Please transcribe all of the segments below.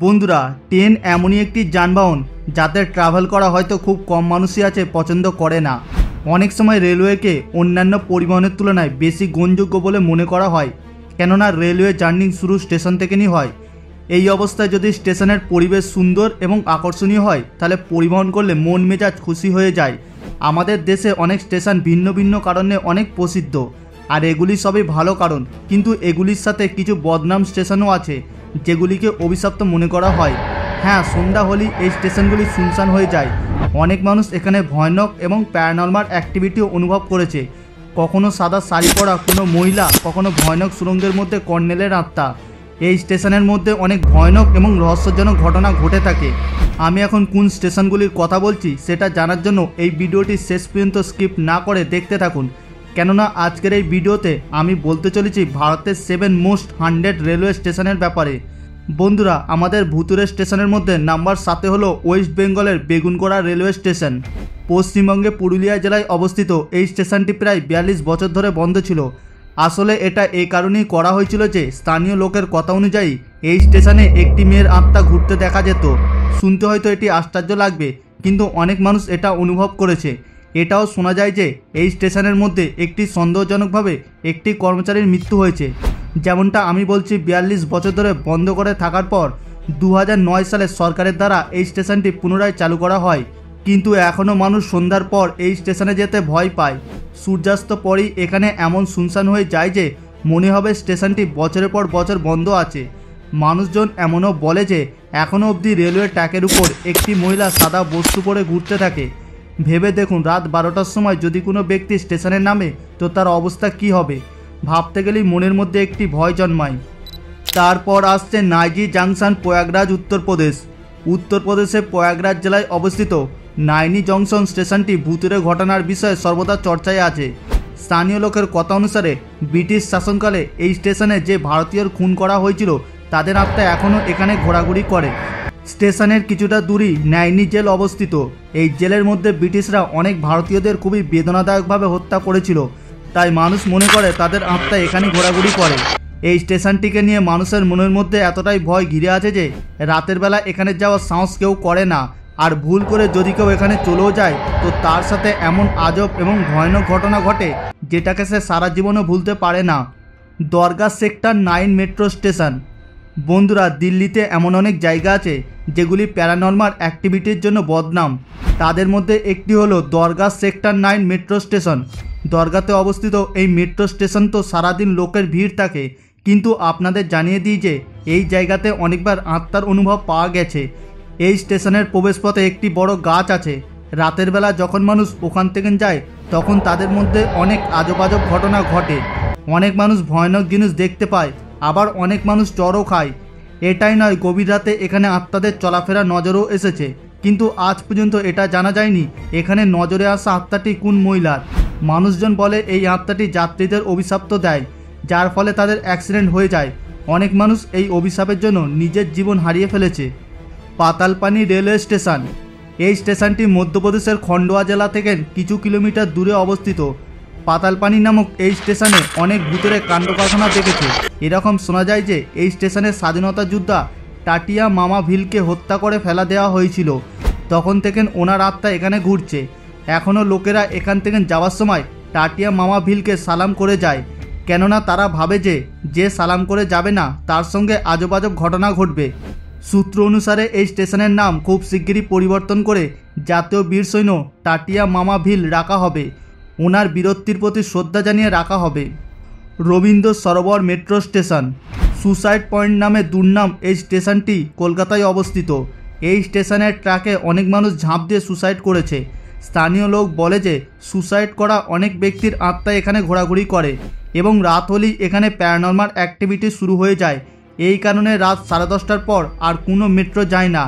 বন্ধুরা, ট্রেন এমনই একটি যানবাহন যাতে ট্রাভেল করা হয়তো খুব কম মানুষই আছে পছন্দ করে না। অনেক সময় রেলওয়েকে অন্যান্য পরিবহনের তুলনায় বেশি গ্রহণযোগ্য বলে মনে করা হয়, কেননা রেলওয়ে জার্নি শুরু স্টেশন থেকেই হয়। এই অবস্থায় যদি স্টেশনের পরিবেশ সুন্দর এবং আকর্ষণীয় হয় তাহলে পরিবহন করলে মন মেজাজ খুশি হয়ে যায়। আমাদের দেশে অনেক স্টেশন ভিন্ন ভিন্ন কারণে অনেক প্রসিদ্ধ, আর এগুলি সবই ভালো কারণ, কিন্তু এগুলির সাথে কিছু বদনাম স্টেশনও আছে যেগুলিকে অভিশপ্ত মনে করা হয়। হ্যাঁ, সন্ধ্যা হলেই এই স্টেশনগুলি শুনশান হয়ে যায়। অনেক মানুষ এখানে ভয়ানক এবং প্যারানর্মাল অ্যাক্টিভিটিও অনুভব করেছে। কখনো সাদা শাড়ি পরা কোনো মহিলা, কখনো ভয়ানক সুড়ঙ্গের মধ্যে কর্নেলের আত্মা। এই স্টেশনের মধ্যে অনেক ভয়ানক এবং রহস্যজনক ঘটনা ঘটে থাকে। আমি এখন কোন স্টেশনগুলির কথা বলছি সেটা জানার জন্য এই ভিডিওটি শেষ পর্যন্ত স্কিপ না করে দেখতে থাকুন, কেননা আজকের এই ভিডিওতে আমি বলতে চলেছি ভারতের 7 মোস্ট হান্টেড রেলওয়ে স্টেশনের ব্যাপারে। বন্ধুরা, আমাদের ভুতুরে স্টেশনের মধ্যে নাম্বার 7 হলো ওয়েস্ট বেঙ্গলের বেগুনকোড়া রেলওয়ে স্টেশন। পশ্চিমবঙ্গে পুরুলিয়া জেলায় অবস্থিত এই স্টেশনটি প্রায় 42 বছর ধরে বন্ধ ছিল। আসলে এটা এই কারণেই করা হয়েছিল যে স্থানীয় লোকের কথা অনুযায়ী এই স্টেশনে একটি মেয়ের আত্মা ঘুরতে দেখা যেত। শুনতে হয়তো এটি আশ্চর্য লাগবে, কিন্তু অনেক মানুষ এটা অনুভব করেছে। এটাও শোনা যায় যে এই স্টেশনের মধ্যে একটি সন্দেহজনকভাবে একটি কর্মচারীর মৃত্যু হয়েছে। যেমনটা আমি বলছি, 42 বছর ধরে বন্ধ করে থাকার পর 2009 সালে সরকারের দ্বারা এই স্টেশনটি পুনরায় চালু করা হয়, কিন্তু এখনও মানুষ সন্ধ্যার পর এই স্টেশনে যেতে ভয় পায়। সূর্যাস্ত পরেই এখানে এমন শুনশান হয়ে যায় যে মনে হবে স্টেশনটি বছরের পর বছর বন্ধ আছে। মানুষজন এমনও বলে যে এখনও অবধি রেলওয়ে ট্র্যাকের উপর একটি মহিলা সাদা বস্তু পরে ঘুরতে থাকে। ভেবে দেখুন, রাত 12টার সময় যদি কোনো ব্যক্তি স্টেশনে নামে তো তার অবস্থা কি হবে। ভাবতে গেলেই মনের মধ্যে একটি ভয় জন্মায়। তারপর আসছে নাইজি জাংশন, প্রয়াগরাজ, উত্তরপ্রদেশ। উত্তরপ্রদেশের প্রয়াগরাজ জেলায় অবস্থিত নাইনি জংশন স্টেশনটি ভূতুরে ঘটনার বিষয়ে সর্বদা চর্চায় আছে। স্থানীয় লোকের কথা অনুসারে ব্রিটিশ শাসনকালে এই স্টেশনে যে ভারতীয়র খুন করা হয়েছিল তাদের আত্মা এখনও এখানে ঘোরাঘুরি করে। স্টেশনের কিছুটা দূরেই নাইনি জেল অবস্থিত। এই জেলের মধ্যে ব্রিটিশরা অনেক ভারতীয়দের খুবই বেদনাদায়কভাবে হত্যা করেছিল, তাই মানুষ মনে করে তাদের আত্মা এখানে ঘোরাঘুরি করে। এই স্টেশনটিকে নিয়ে মানুষের মনের মধ্যে এতটাই ভয় ঘিরে আছে যে রাতের বেলা এখানে যাওয়ার সাহস কেউ করে না, আর ভুল করে যদি কেউ এখানে চলেও যায় তো তার সাথে এমন আজব এবং ভয়ানক ঘটনা ঘটে যেটাকে সে সারা জীবনও ভুলতে পারে না। দরগা সেক্টর 9 মেট্রো স্টেশন। বন্ধুরা, দিল্লিতে এমন অনেক জায়গা আছে যেগুলি প্যারানর্মাল অ্যাক্টিভিটির জন্য বদনাম। তাদের মধ্যে একটি হলো দরগা সেক্টর 9 মেট্রো স্টেশন। দরগাতে অবস্থিত এই মেট্রো স্টেশন তো সারাদিন লোকের ভিড় থাকে, কিন্তু আপনাদের জানিয়ে দিই যে এই জায়গাতে অনেকবার আত্মার অনুভব পাওয়া গেছে। এই স্টেশনের প্রবেশপথে একটি বড় গাছ আছে। রাতের বেলা যখন মানুষ ওখান থেকে যায় তখন তাদের মধ্যে অনেক আজব আজব ঘটনা ঘটে। অনেক মানুষ ভয়ানক জিনিস দেখতে পায়, আবার অনেক মানুষ চড়ও খায়। এটাই নয়, গভীর রাতে এখানে আত্মাদের চলাফেরা নজরও এসেছে, কিন্তু আজ পর্যন্ত এটা জানা যায়নি এখানে নজরে আসা আত্মাটি কোন মহিলার। মানুষজন বলে এই আত্মাটি যাত্রীদের অভিশাপ দেয়, যার ফলে তাদের অ্যাক্সিডেন্ট হয়ে যায়। অনেক মানুষ এই অভিশাপের জন্য নিজের জীবন হারিয়ে ফেলেছে। পাতালপানি রেলওয়ে স্টেশন। এই স্টেশনটি মধ্যপ্রদেশের খন্ডোয়া জেলা থেকে কিছু কিলোমিটার দূরে অবস্থিত। পাতালপানি নামক এই স্টেশনে অনেক ভূতের কাণ্ড কারখানা দেখেছে। এরকম শোনা যায় যে এই স্টেশনে স্বাধীনতা যোদ্ধা টাটিয়া মামা ভিলকে হত্যা করে ফেলা দেওয়া হয়েছিল। তখন থেকে ওনার আত্মা এখানে ঘুরছে। এখনও লোকেরা এখান থেকে যাওয়ার সময় টাটিয়া মামা ভিলকে সালাম করে যায়, কেননা তারা ভাবে যে যে সালাম করে যাবে না তার সঙ্গে আজব আজব ঘটনা ঘটবে। সূত্র অনুসারে এই স্টেশনের নাম খুব শিগগিরই পরিবর্তন করে জাতীয় বীর সৈন্য টাটিয়া মামা ভিল রাখা হবে। ওনার বীরত্বের প্রতি শ্রদ্ধা জানিয়ে রাখা হবে। Rabindra Sarobar metro station. Suicide point নামে দুর্নাম এই স্টেশনটি কলকাতায় অবস্থিত। এই স্টেশনের ট্র্যাকে অনেক মানুষ ঝাঁপ দিয়ে সুসাইড করেছে। স্থানীয় লোক বলে যে সুসাইড করা অনেক ব্যক্তির আত্মা এখানে ঘোরাঘুরি করে এবং রাত হলেই এখানে প্যারানর্মাল অ্যাক্টিভিটি শুরু হয়ে যায়। এই কারণে রাত 10:30টার পর আর কোনো মেট্রো যায় না।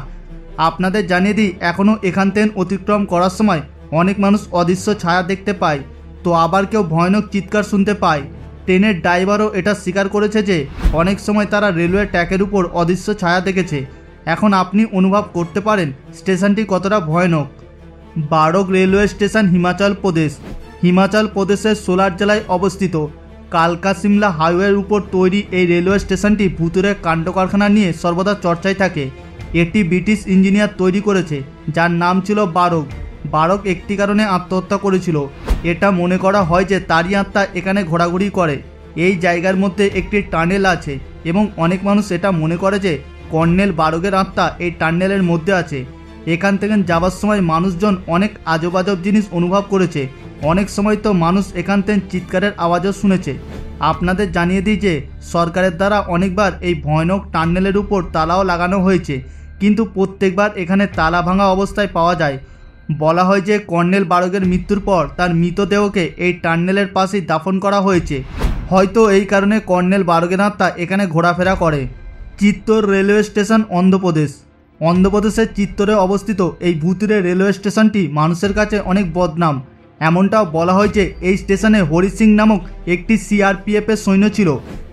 আপনাদের জানিয়ে দিই, এখনও এখান থেকে অতিক্রম করার সময় অনেক মানুষ অদৃশ্য ছায়া দেখতে পায়, তো আবার কেউ ভয়ানক চিৎকার শুনতে পায়। ট্রেনের ড্রাইভারও এটা স্বীকার করেছে যে অনেক সময় তারা রেলওয়ে ট্র্যাকের উপর অদৃশ্য ছায়া দেখেছে। এখন আপনি অনুভব করতে পারেন স্টেশনটি কতটা ভয়ানক। বারোগ রেলওয়ে স্টেশন, হিমাচল প্রদেশ। হিমাচল প্রদেশের সোলার জেলায় অবস্থিত। কালকা সিমলা হাইওয়ের উপর তৈরি এই রেলওয়ে স্টেশনটি ভুতুড়ে কাণ্ড কারখানা নিয়ে সর্বদা চর্চায় থাকে। এটি ব্রিটিশ ইঞ্জিনিয়ার তৈরি করেছে, যার নাম ছিল বারক। বারক একটি কারণে আত্মহত্যা করেছিল। এটা মনে করা হয় যে তারই আত্মা এখানে ঘোরাঘুরি করে। এই জায়গার মধ্যে একটি টানেল আছে এবং অনেক মানুষ এটা মনে করে যে কর্নেল বারকের আত্মা এই টানেলের মধ্যে আছে। এখান থেকে যাওয়ার সময় মানুষজন অনেক আজব আজব জিনিস অনুভব করেছে। অনেক সময় তো মানুষ এখান থেকে চিৎকারের আওয়াজও শুনেছে। আপনাদের জানিয়ে দিই যে সরকারের দ্বারা অনেকবার এই ভয়ানক টানেলের উপর তালাও লাগানো হয়েছে, কিন্তু প্রত্যেকবার এখানে তালা ভাঙা অবস্থায় পাওয়া যায়। বলা হয় যে কর্নেল বারকের মৃত্যুর পর তার মৃতদেহকে এই টানেলের পাশেই দাফন করা হয়েছে। হয়তো এই কারণে কর্নেল বারকের আত্মা এখানে ঘোরাফেরা করে। Chittar railway station, Andhra Pradesh. অন্ধ্রপ্রদেশের চিত্তরে অবস্থিত এই ভুতুড়ে রেলওয়ে স্টেশনটি মানুষের কাছে অনেক বদনাম। এমনটাও বলা হয় যে এই স্টেশনে হরি সিং নামক একটি সিআরপিএফের সৈন্য ছিল,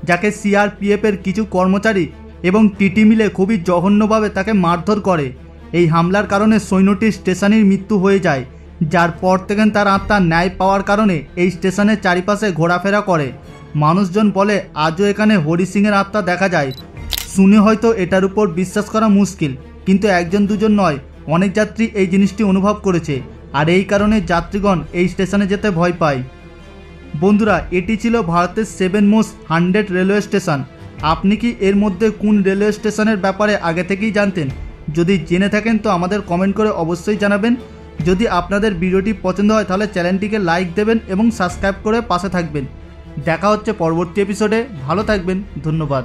যাকে সিআরপিএফের কিছু কর্মচারী এবং টিটি মিলে খুবই জঘন্যভাবে তাকে মারধর করে। এই হামলার কারণে সৈন্যটির স্টেশনের মৃত্যু হয়ে যায়, যার পর থেকে তার আত্মা ন্যায় পাওয়ার কারণে এই স্টেশনের চারিপাশে ঘোরাফেরা করে। মানুষজন বলে আজও এখানে হরি সিংয়ের আত্মা দেখা যায়। শুনে হয়তো এটার উপর বিশ্বাস করা মুশকিল, কিন্তু একজন দুজন নয়, অনেক যাত্রী এই জিনিসটি অনুভব করেছে, আর এই কারণে যাত্রীগণ এই স্টেশনে যেতে ভয় পায়। বন্ধুরা, এটি ছিল ভারতের 7 মোস্ট হান্টেড রেলওয়ে স্টেশন। আপনি কি এর মধ্যে কোন রেলওয়ে স্টেশনের ব্যাপারে আগে থেকেই জানতেন? যদি জেনে থাকেন তো আমাদের কমেন্ট করে অবশ্যই জানাবেন। যদি আপনাদের ভিডিওটি পছন্দ হয় তাহলে চ্যানেলটিকে লাইক দেবেন এবং সাবস্ক্রাইব করে পাশে থাকবেন। দেখা হচ্ছে পরবর্তী এপিসোডে। ভালো থাকবেন, ধন্যবাদ।